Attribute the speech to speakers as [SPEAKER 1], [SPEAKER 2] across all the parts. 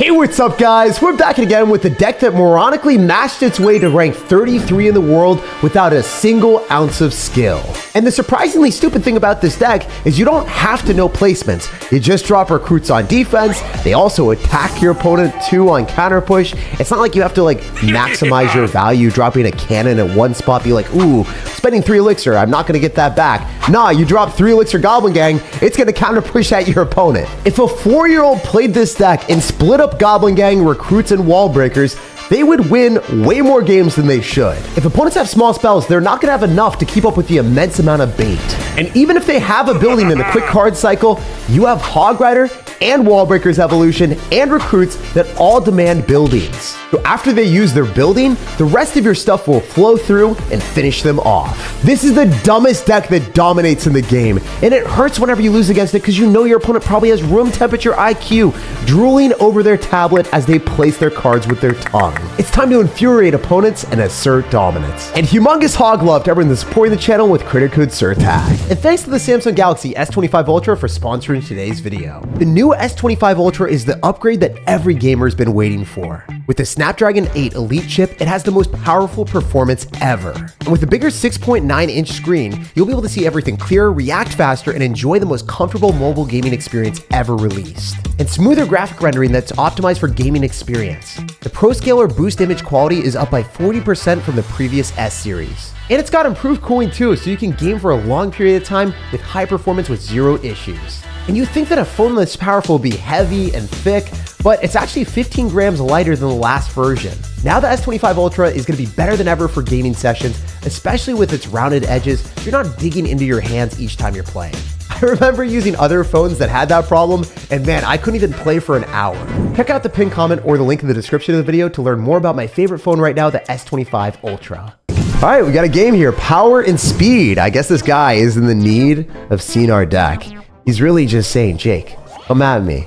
[SPEAKER 1] Hey, what's up guys? We're back again with the deck that moronically mashed its way to rank 33 in the world without a single ounce of skill. And the surprisingly stupid thing about this deck is you don't have to know placements. You just drop recruits on defense. They also attack your opponent too on counter push. It's not like you have to maximize your value dropping a cannon at one spot, be like, ooh, spending 3 elixir, I'm not gonna get that back. Nah, you drop 3 elixir Goblin Gang, it's gonna counter push at your opponent. If a 4-year-old played this deck and split up Goblin Gang, recruits, and wall breakers, they would win way more games than they should. If opponents have small spells, they're not gonna have enough to keep up with the immense amount of bait. And even if they have a building in the quick card cycle, you have Hog Rider and Wall Breakers evolution and recruits that all demand buildings. So after they use their building, the rest of your stuff will flow through and finish them off. This is the dumbest deck that dominates in the game, and it hurts whenever you lose against it because you know your opponent probably has room temperature IQ, drooling over their tablet as they place their cards with their tongue. It's time to infuriate opponents and assert dominance. And humongous hog love to everyone that's supporting the channel with creator code SirTag. And thanks to the Samsung Galaxy S25 Ultra for sponsoring today's video. The new S25 Ultra is the upgrade that every gamer's been waiting for. With the Snapdragon 8 Elite chip, it has the most powerful performance ever. And with a bigger 6.9-inch screen, you'll be able to see everything clearer, react faster, and enjoy the most comfortable mobile gaming experience ever released. And smoother graphic rendering that's optimized for gaming experience. The ProScaler boost image quality is up by 40% from the previous S series. And it's got improved cooling too, so you can game for a long period of time with high performance with 0 issues. And you'd think that a phone this powerful would be heavy and thick, but it's actually 15 grams lighter than the last version. Now the S25 Ultra is going to be better than ever for gaming sessions, especially with its rounded edges. You're not digging into your hands each time you're playing. I remember using other phones that had that problem, and man, I couldn't even play for an hour. Check out the pinned comment or the link in the description of the video to learn more about my favorite phone right now, the S25 Ultra. All right, we got a game here, power and speed. I guess this guy is in the need of seeing our deck. He's really just saying, Jake, come at me.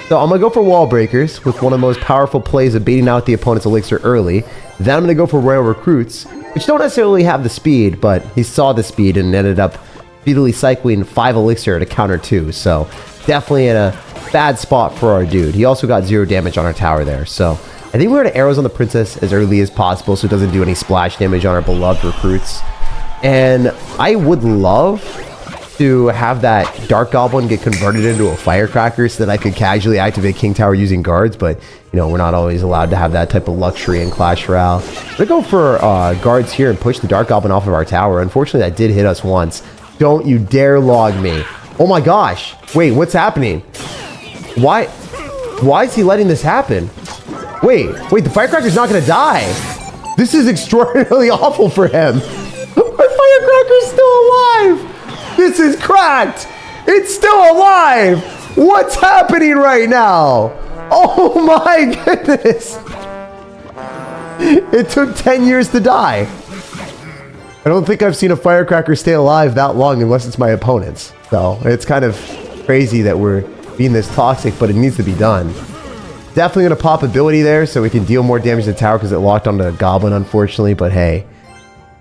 [SPEAKER 1] So I'm gonna go for Wall Breakers with one of the most powerful plays of baiting out the opponent's elixir early. Then I'm gonna go for Royal Recruits, which don't necessarily have the speed, but he saw the speed and ended up speedily cycling 5 elixir to counter 2. So definitely in a bad spot for our dude. He also got 0 damage on our tower there. So I think we're gonna arrows on the princess as early as possible so it doesn't do any splash damage on our beloved recruits. And I would love to have that Dark Goblin get converted into a Firecracker so that I could casually activate King Tower using guards, but you know, we're not always allowed to have that type of luxury in Clash Royale. We're gonna go for guards here and push the Dark Goblin off of our tower. Unfortunately, that did hit us once. Don't you dare log me. Oh my gosh. Wait, what's happening? Why is he letting this happen? Wait, the Firecracker's not gonna die. This is extraordinarily awful for him. Our Firecracker's still alive. This is cracked. It's still alive. What's happening right now? Oh my goodness. It took 10 years to die. I don't think I've seen a Firecracker stay alive that long unless it's my opponent's. So it's kind of crazy that we're being this toxic, but it needs to be done. Definitely going to pop ability there so we can deal more damage to the tower because it locked onto a Goblin, unfortunately. But hey,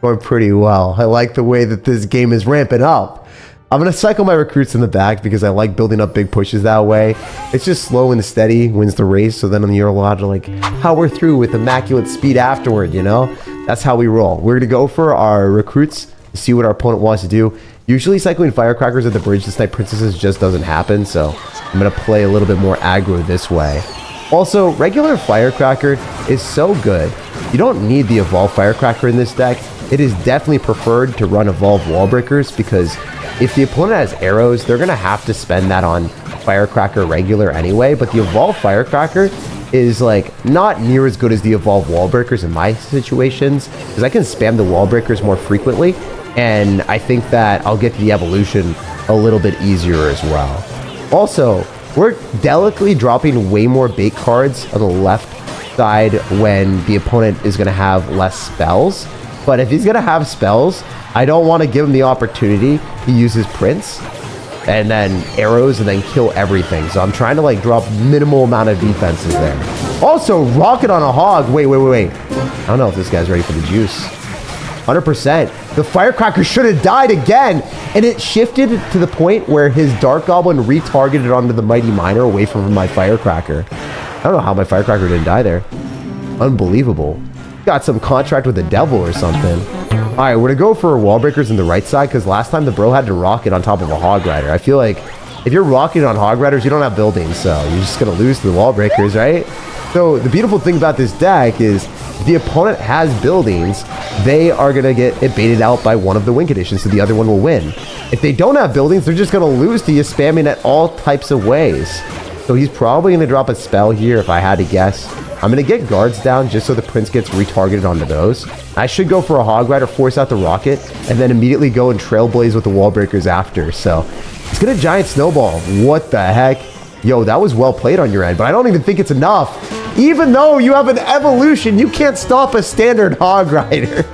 [SPEAKER 1] going pretty well. I like the way that this game is ramping up. I'm going to cycle my recruits in the back because I like building up big pushes that way. It's just slow and steady wins the race. So then you're allowed to power through with immaculate speed afterward, you know? That's how we roll. We're going to go for our recruits to see what our opponent wants to do. Usually cycling Firecrackers at the bridge to snipe princesses just doesn't happen. So I'm going to play a little bit more aggro this way. Also, regular Firecracker is so good. You don't need the Evolved Firecracker in this deck. It is definitely preferred to run Evolved Wall Breakers because if the opponent has arrows, they're going to have to spend that on Firecracker regular anyway. But the Evolved Firecracker is not near as good as the Evolved Wall Breakers in my situations because I can spam the Wall Breakers more frequently. And I think that I'll get to the evolution a little bit easier as well. Also, we're delicately dropping way more bait cards on the left side when the opponent is going to have less spells. But if he's going to have spells, I don't want to give him the opportunity to use his prince and then arrows and then kill everything. So I'm trying to drop minimal amount of defenses there. Also, rocket on a hog. Wait. I don't know if this guy's ready for the juice. 100%. The Firecracker should have died again. And it shifted to the point where his Dark Goblin retargeted onto the Mighty Miner away from my Firecracker. I don't know how my firecracker didn't die there. Unbelievable. Got some contract with the devil or something. All right, we're gonna go for wall breakers in the right side because last time the bro had to rocket on top of a hog rider. I feel like if you're rocketing on hog riders, you don't have buildings, so you're just gonna lose to the wall breakers, right? So the beautiful thing about this deck is if the opponent has buildings, they are gonna get it baited out by one of the win conditions, so the other one will win. If they don't have buildings, they're just gonna lose to you spamming at all types of ways. So he's probably gonna drop a spell here if I had to guess. I'm gonna get guards down just so the prince gets retargeted onto those. I should go for a hog rider, force out the rocket, and then immediately go and trailblaze with the wall breakers after. So he's gonna giant snowball. What the heck? Yo, that was well played on your end, but I don't even think it's enough. Even though you have an evolution, you can't stop a standard hog rider.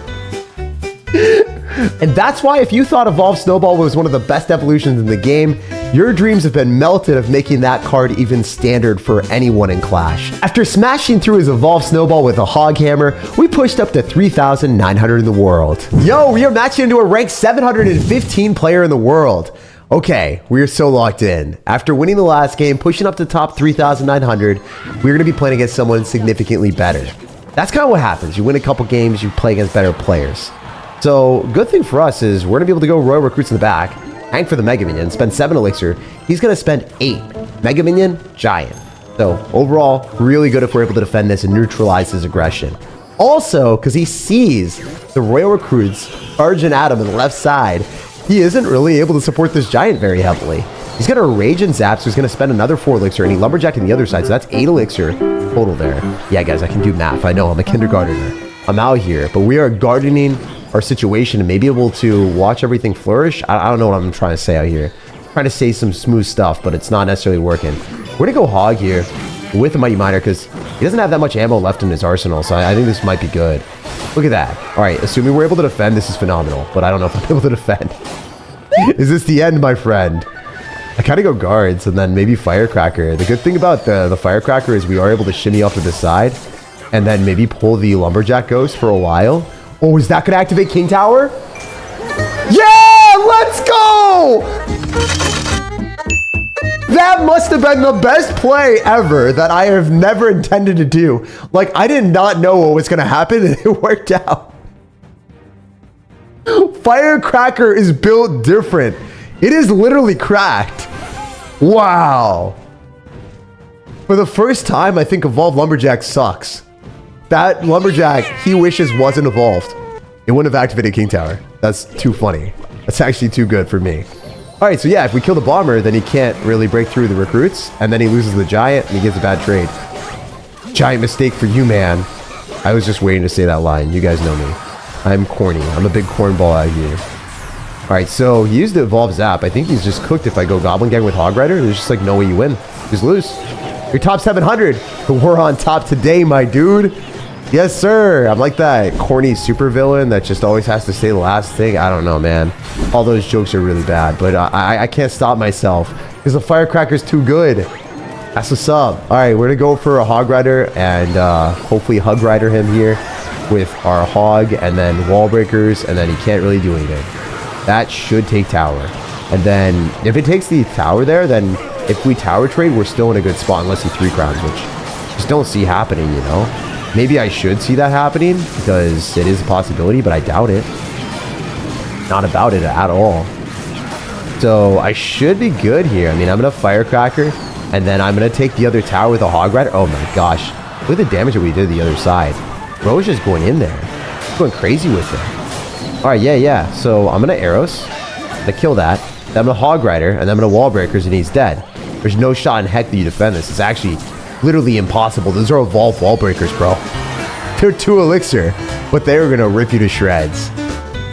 [SPEAKER 1] And that's why if you thought Evolved Snowball was one of the best evolutions in the game, your dreams have been melted of making that card even standard for anyone in Clash. After smashing through his Evolved Snowball with a Hog Hammer, we pushed up to 3,900 in the world. Yo, we are matching into a ranked 715 player in the world. Okay, we are so locked in. After winning the last game, pushing up to top 3,900, we're going to be playing against someone significantly better. That's kind of what happens. You win a couple games, you play against better players. So, good thing for us is we're going to be able to go Royal Recruits in the back, hang for the Mega Minion, spend 7 Elixir. He's going to spend 8. Mega Minion, Giant. So, overall, really good if we're able to defend this and neutralize his aggression. Also, because he sees the Royal Recruits charging at him on the left side, he isn't really able to support this Giant very heavily. He's going to Rage and Zap, so he's going to spend another 4 Elixir, and he Lumberjacked on the other side, so that's 8 Elixir total there. Yeah, guys, I can do math. I know, I'm a kindergartner. I'm out here, but we are gardening our situation and maybe able to watch everything flourish. I don't know what I'm trying to say out here. I'm trying to say some smooth stuff, but it's not necessarily working. We're going to go Hog here with the Mighty Miner because he doesn't have that much ammo left in his arsenal, so I think this might be good. Look at that. All right, assuming we're able to defend, this is phenomenal, but I don't know if I'm able to defend. Is this the end, my friend? I kind of go guards and then maybe Firecracker. The good thing about the Firecracker is we are able to shimmy off to the side and then maybe pull the Lumberjack Ghost for a while. Oh, is that going to activate King Tower? Yeah, let's go! That must have been the best play ever that I have never intended to do. Like, I did not know what was going to happen and it worked out. Firecracker is built different. It is literally cracked. Wow. For the first time, I think Evolved Lumberjack sucks. That Lumberjack, he wishes wasn't evolved. It wouldn't have activated King Tower. That's too funny. That's actually too good for me. All right, so yeah, if we kill the Bomber, then he can't really break through the recruits, and then he loses the Giant, and he gets a bad trade. Giant mistake for you, man. I was just waiting to say that line. You guys know me. I'm corny. I'm a big cornball out here. All right, so he used the Evolve Zap. I think he's just cooked if I go Goblin Gang with Hog Rider. There's just like no way you win. Just lose. You're top 700. We're on top today, my dude. Yes, sir. I'm like that corny supervillain that just always has to say the last thing. I don't know, man. All those jokes are really bad, but I can't stop myself because the Firecracker's too good. That's what's up. All right, we're going to go for a Hog Rider and hopefully Hug Rider him here with our Hog and then Wall Breakers, and then he can't really do anything. That should take Tower. And then if it takes the Tower there, then if we Tower trade, we're still in a good spot unless he 3 crowns, which just don't see happening, you know? Maybe I should see that happening because it is a possibility, but I doubt it. Not about it at all. So I should be good here. I mean, I'm going to Firecracker, and then I'm going to take the other tower with a Hog Rider. Oh my gosh. Look at the damage that we did the other side. Bro is just going in there. He's going crazy with it. All right, yeah. So I'm going to Arrows. I'm going to kill that. Then I'm going to Hog Rider, and then I'm going to Wall Breakers, and he's dead. There's no shot in heck that you defend this. It's actually literally impossible. Those are Evolved Wall Breakers, bro. They're 2 Elixir, but they're going to rip you to shreds.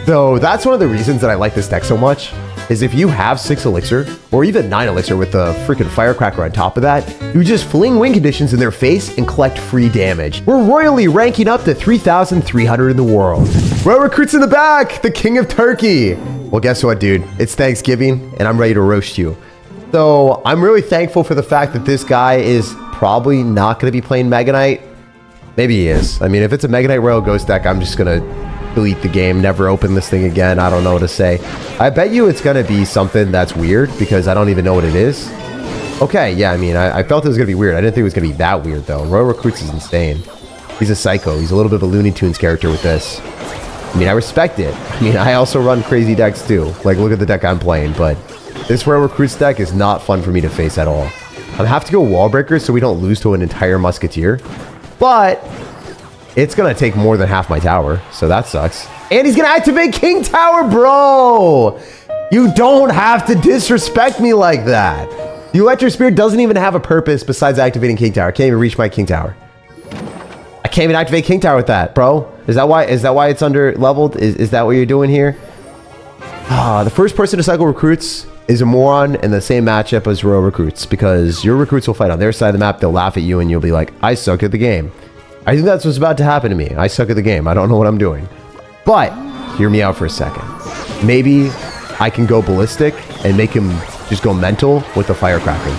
[SPEAKER 1] So that's one of the reasons that I like this deck so much, is if you have 6 Elixir, or even 9 Elixir with the freaking Firecracker on top of that, you just fling win conditions in their face and collect free damage. We're royally ranking up to 3,300 in the world. Royal Recruits in the back, the king of turkey. Well, guess what, dude? It's Thanksgiving, and I'm ready to roast you. So I'm really thankful for the fact that this guy is probably not going to be playing Mega Knight. Maybe he is. I mean, if it's a Mega Knight Royal Ghost deck, I'm just going to delete the game, never open this thing again. I don't know what to say. I bet you it's going to be something that's weird because I don't even know what it is. Okay, yeah, I mean, I felt it was going to be weird. I didn't think it was going to be that weird, though. Royal Recruits is insane. He's a psycho. He's a little bit of a Looney Tunes character with this. I mean, I respect it. I mean, I also run crazy decks, too. Like, look at the deck I'm playing, but this Royal Recruits deck is not fun for me to face at all. I'm going to have to go Wall Breakers so we don't lose to an entire Musketeer. But it's going to take more than half my tower, so that sucks. And he's going to activate King Tower, bro! You don't have to disrespect me like that. The Electric Spear doesn't even have a purpose besides activating King Tower. I can't even reach my King Tower. I can't even activate King Tower with that, bro. Is that why it's under leveled? Is that what you're doing here? The first person to cycle recruits is a moron in the same matchup as Royal Recruits, because your recruits will fight on their side of the map. They'll laugh at you and you'll be like, I suck at the game. I think that's what's about to happen to me. I suck at the game. I don't know what I'm doing. But hear me out for a second. Maybe I can go ballistic and make him just go mental with the Firecracker.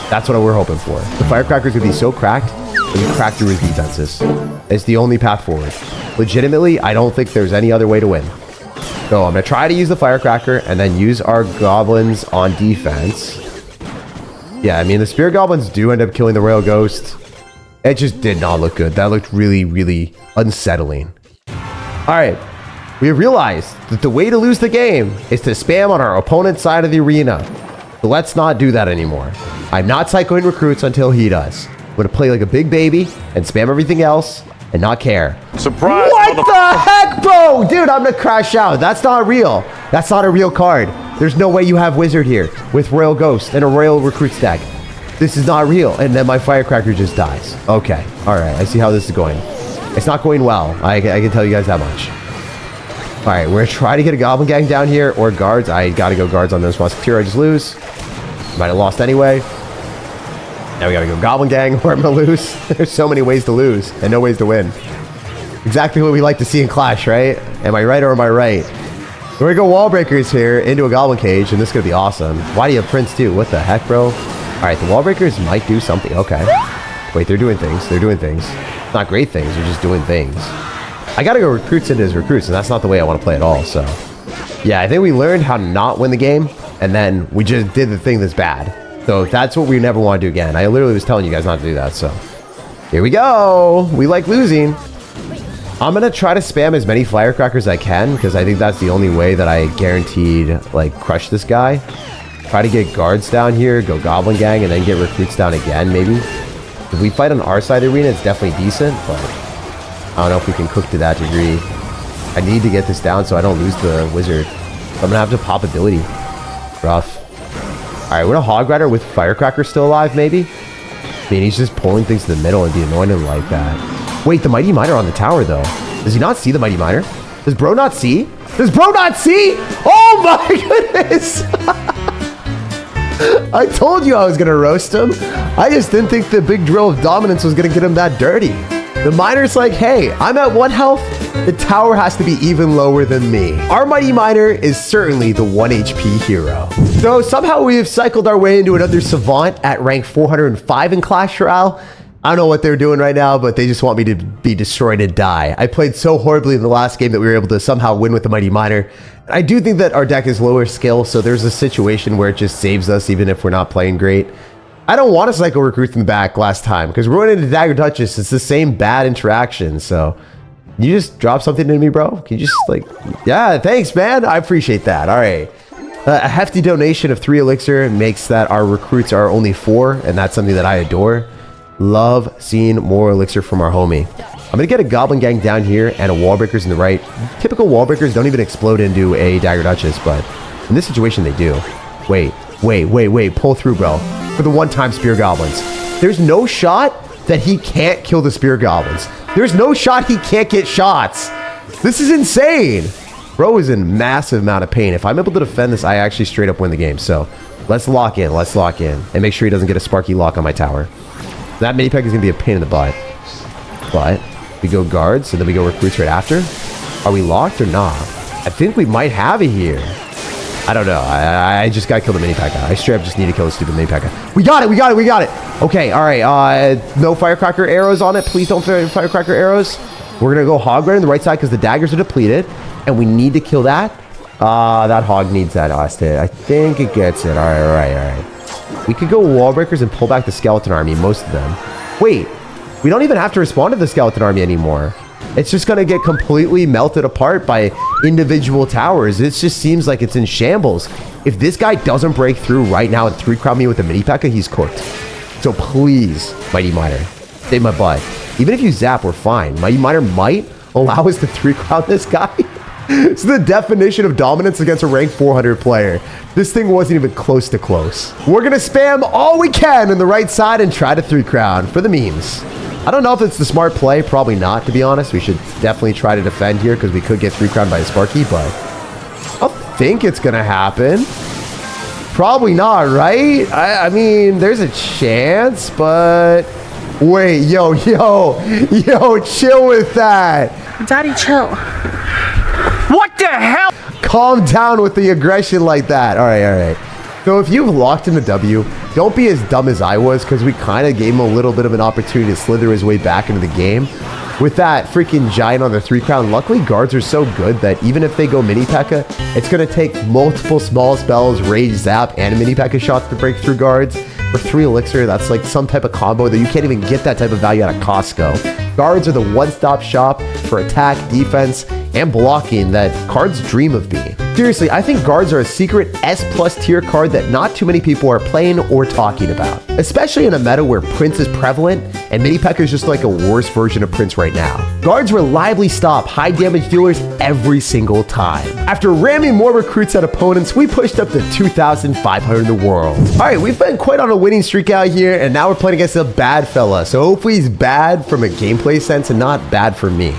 [SPEAKER 1] That's what we're hoping for. The Firecracker's gonna be so cracked that we crack through his defenses. It's the only path forward. Legitimately, I don't think there's any other way to win. So I'm gonna try to use the Firecracker and then use our goblins on defense. Yeah, I mean, the Spirit Goblins do end up killing the Royal Ghost. It just did not look good. That looked really, really unsettling. All right. We have realized that the way to lose the game is to spam on our opponent's side of the arena. So let's not do that anymore. I'm not cycling recruits until he does. I'm going to play like a big baby and spam everything else and not care.
[SPEAKER 2] Surprise!
[SPEAKER 1] What the heck, bro? Dude, I'm going to crash out. That's not real. That's not a real card. There's no way you have Wizard here with Royal Ghost and a Royal Recruits deck. This is not real. And then my Firecracker just dies. Okay. All right. I see how this is going. It's not going well. I can tell you guys that much. All right, we're going to try to get a Goblin Gang down here, or guards. I got to go guards on this Musketeer. I just lose. Might have lost anyway. Now we got to go Goblin Gang, or I'm going to lose. There's so many ways to lose, and no ways to win. Exactly what we like to see in Clash, right? Am I right or am I right? We're going to go Wall Breakers here into a Goblin Cage, and this is going to be awesome. Why do you have Prince too? What the heck, bro? All right, the Wall Breakers might do something. Okay. Wait, they're doing things. They're doing things. Not great things. They're just doing things. I gotta go recruits into his recruits, and that's not the way I want to play at all, so. Yeah, I think we learned how to not win the game, and then we just did the thing that's bad. So that's what we never want to do again. I literally was telling you guys not to do that, so. Here we go! We like losing. I'm gonna try to spam as many Firecrackers as I can, because I think that's the only way that I guaranteed, like, crush this guy. Try to get guards down here, go Goblin Gang, and then get recruits down again, maybe. If we fight on our side of the arena, it's definitely decent, but I don't know if we can cook to that degree. I need to get this down so I don't lose the Wizard. So I'm going to have to pop ability. Rough. Alright, would a Hog Rider with Firecracker still alive, maybe? I mean, he's just pulling things to the middle and be annoying like that. Wait, the Mighty Miner on the tower, though. Does he not see the Mighty Miner? Does bro not see? Does bro not see? Oh my goodness! I told you I was going to roast him. I just didn't think the big drill of dominance was going to get him that dirty. The Miner's like, hey, I'm at 1 health. The tower has to be even lower than me. Our Mighty Miner is certainly the 1 HP hero. So somehow we have cycled our way into another Savant at rank 405 in Clash Royale. I don't know what they're doing right now, but they just want me to be destroyed and die. I played so horribly in the last game that we were able to somehow win with the Mighty Miner. I do think that our deck is lower skill, so there's a situation where it just saves us even if we're not playing great. I don't want to cycle recruits in the back last time, because we're running into Dagger Duchess. It's the same bad interaction, so... You just drop something to me, bro? Can you just, like... Yeah, thanks, man. I appreciate that. All right. A hefty donation of 3 elixir makes that our recruits are only 4, and that's something that I adore. Love seeing more elixir from our homie. I'm going to get a Goblin Gang down here and a Wall Breakers in the right. Typical Wall Breakers don't even explode into a Dagger Duchess, but in this situation they do. Wait. Pull through, bro. For the one-time Spear Goblins. There's no shot that he can't kill the Spear Goblins. There's no shot he can't get shots. This is insane. Bro is in massive amount of pain. If I'm able to defend this, I actually straight up win the game. So let's lock in. Let's lock in. And make sure he doesn't get a Sparky lock on my tower. That mini peg is going to be a pain in the butt. But we go guards, and then we go recruits right after. Are we locked or not? I think we might have it here. I don't know. I just got to kill the mini P.E.K.K.A. I straight up just need to kill the stupid mini P.E.K.K.A. We got it. Okay, all right. No Firecracker arrows on it. Please don't Firecracker arrows. We're going to go Hog Rider on the right side because the daggers are depleted. And we need to kill that. That Hog needs that last hit. I think it gets it. All right. We could go wall breakers and pull back the skeleton army, most of them. Wait, we don't even have to respond to the skeleton army anymore. It's just going to get completely melted apart by individual towers. It just seems like it's in shambles. If this guy doesn't break through right now and 3-crown me with a mini P.E.K.K.A, he's cooked. So please, Mighty Miner, save my butt. Even if you zap, we're fine. Mighty Miner might allow us to 3-crown this guy. It's the definition of dominance against a rank 400 player. This thing wasn't even close to close. We're going to spam all we can on the right side and try to 3-crown for the memes. I don't know if it's the smart play. Probably not, to be honest. We should definitely try to defend here because we could get 3-crowned by a Sparky, but I don't think it's going to happen. Probably not, right? I mean, there's a chance, but... Wait, yo, chill with that.
[SPEAKER 2] Daddy, chill. What the hell?
[SPEAKER 1] Calm down with the aggression like that. All right. So if you've locked in the W, don't be as dumb as I was, because we kind of gave him a little bit of an opportunity to slither his way back into the game. With that freaking giant on the 3-crown, luckily guards are so good that even if they go mini P.E.K.K.A, it's going to take multiple small spells, rage zap, and mini P.E.K.K.A shots to break through guards. For 3 elixir, that's like some type of combo that you can't even get that type of value out of Costco. Guards are the one-stop shop for attack, defense, and blocking that cards dream of being. Seriously, I think guards are a secret S+ tier card that not too many people are playing or talking about. Especially in a meta where Prince is prevalent and mini P.E.K.K.A is just like a worse version of Prince right now. Guards reliably stop high damage dealers every single time. After ramming more recruits at opponents, we pushed up to 2,500 in the world. Alright, we've been quite on a winning streak out here, and now we're playing against a bad fella. So hopefully he's bad from a gameplay sense and not bad for me.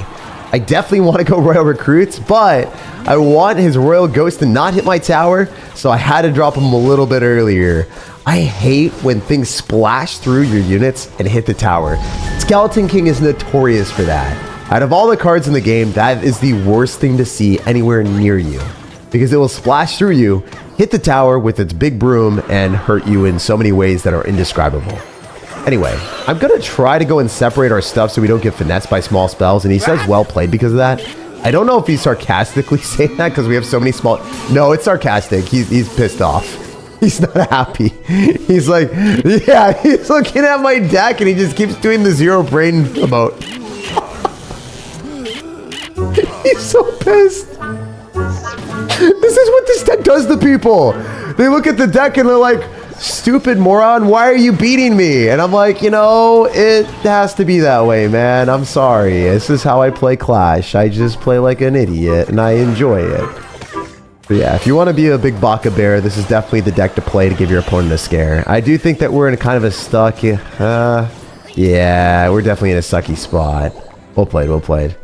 [SPEAKER 1] I definitely want to go Royal Recruits, but I want his Royal Ghost to not hit my tower, so I had to drop him a little bit earlier. I hate when things splash through your units and hit the tower. Skeleton King is notorious for that. Out of all the cards in the game, that is the worst thing to see anywhere near you, because it will splash through you, hit the tower with its big broom, and hurt you in so many ways that are indescribable. Anyway, I'm going to try to go and separate our stuff so we don't get finessed by small spells, and he says well played because of that. I don't know if he's sarcastically saying that because we have so many small... No, it's sarcastic. He's pissed off. He's not happy. He's like, yeah, he's looking at my deck and he just keeps doing the zero brain emote. He's so pissed. This is what this deck does to people. They look at the deck and they're like, stupid moron, why are you beating me? And I'm like, you know, it has to be that way, man. I'm sorry. This is how I play Clash. I just play like an idiot and I enjoy it. But yeah, if you want to be a big Baka Bear, this is definitely the deck to play to give your opponent a scare. I do think that we're in kind of a stuck... yeah, we're definitely in a sucky spot. Well played.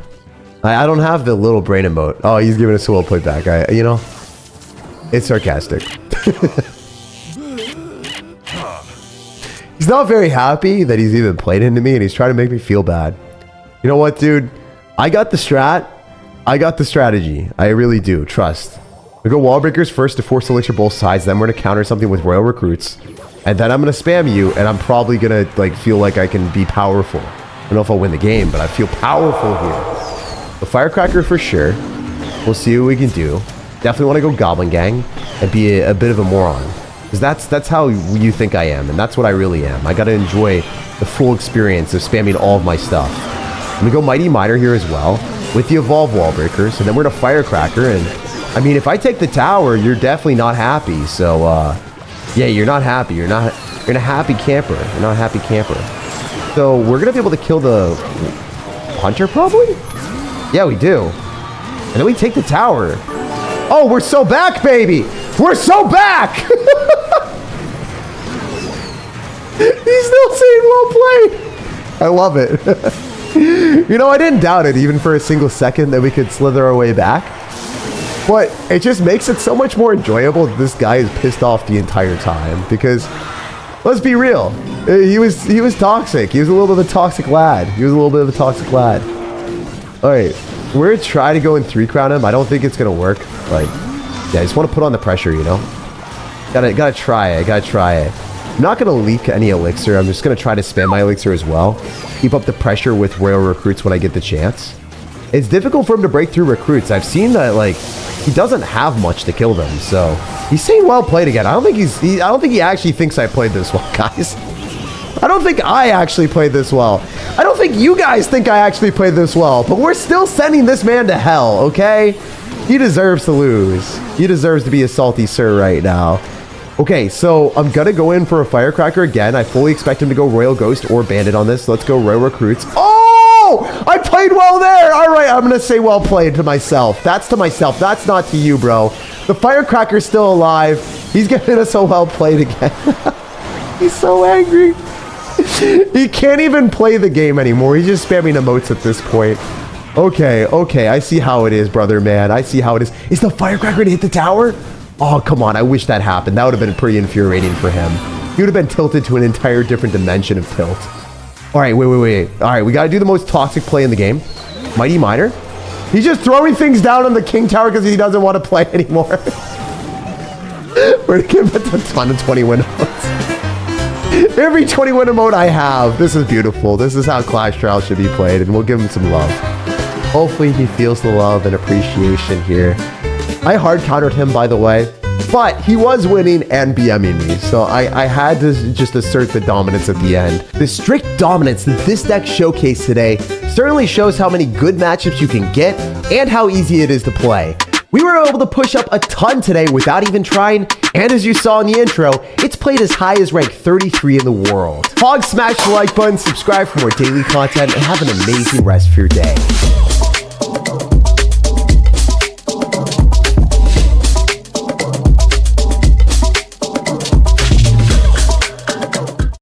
[SPEAKER 1] I don't have the little brain emote. Oh, he's giving us a well played back. You know, it's sarcastic. He's not very happy that he's even played into me, and he's trying to make me feel bad. You know what, dude? I got the strat. I got the strategy. I really do. Trust. We go Wall Breakers first to force elixir both sides. Then we're going to counter something with Royal Recruits. And then I'm going to spam you, and I'm probably going to like feel like I can be powerful. I don't know if I'll win the game, but I feel powerful here. The Firecracker for sure. We'll see what we can do. Definitely want to go Goblin Gang and be a bit of a moron. Because that's how you think I am, and that's what I really am. I gotta enjoy the full experience of spamming all of my stuff. I'm gonna go Mighty Miner here as well, with the Evolve Wall Breakers, and then we're gonna Firecracker, and I mean, if I take the tower, you're definitely not happy, so, yeah, you're not happy. You're a happy camper. You're not a happy camper. So, we're gonna be able to kill the Hunter, probably? Yeah, we do. And then we take the tower. Oh, we're so back, baby! We're so back! He's still saying well played. I love it. You know, I didn't doubt it even for a single second that we could slither our way back. But it just makes it so much more enjoyable that this guy is pissed off the entire time. Because, let's be real, he was toxic. He was a little bit of a toxic lad. Alright, we're gonna try to go and 3-crown him. I don't think it's gonna work. Like, yeah, I just want to put on the pressure, you know? Gotta try it. I'm not gonna leak any elixir. I'm just gonna try to spam my elixir as well. Keep up the pressure with Royal Recruits when I get the chance. it's difficult for him to break through recruits. I've seen that, like, he doesn't have much to kill them, so he's saying well played again. I don't think he actually thinks I played this well, guys. I don't think I actually played this well. I don't think you guys think I actually played this well, but we're still sending this man to hell, okay? He deserves to lose. He deserves to be a salty sir right now. Okay, so I'm gonna go in for a firecracker again. I fully expect him to go Royal Ghost or Bandit on this. Let's go Royal Recruits. Oh! I played well there! All right, I'm gonna say well played to myself. That's to myself. That's not to you, bro. The firecracker's still alive. He's giving us a well played again. He's so angry. He can't even play the game anymore. He's just spamming emotes at this point. Okay, okay. I see how it is, brother, man. I see how it is. Is the firecracker to hit the tower? Oh, come on. I wish that happened. That would have been pretty infuriating for him. He would have been tilted to an entire different dimension of tilt. All right, wait. All right, we got to do the most toxic play in the game. Mighty Miner. He's just throwing things down on the King Tower because he doesn't want to play anymore. We're going to give it a ton of 20-win emotes. Every 20-win emote I have. This is beautiful. This is how Clash Royale should be played, and we'll give him some love. Hopefully he feels the love and appreciation here. I hard countered him, by the way, but he was winning and BMing me, so I had to just assert the dominance at the end. The strict dominance that this deck showcased today certainly shows how many good matchups you can get and how easy it is to play. We were able to push up a ton today without even trying, and as you saw in the intro, it's played as high as rank 33 in the world. Hog, smash the like button, subscribe for more daily content, and have an amazing rest of your day.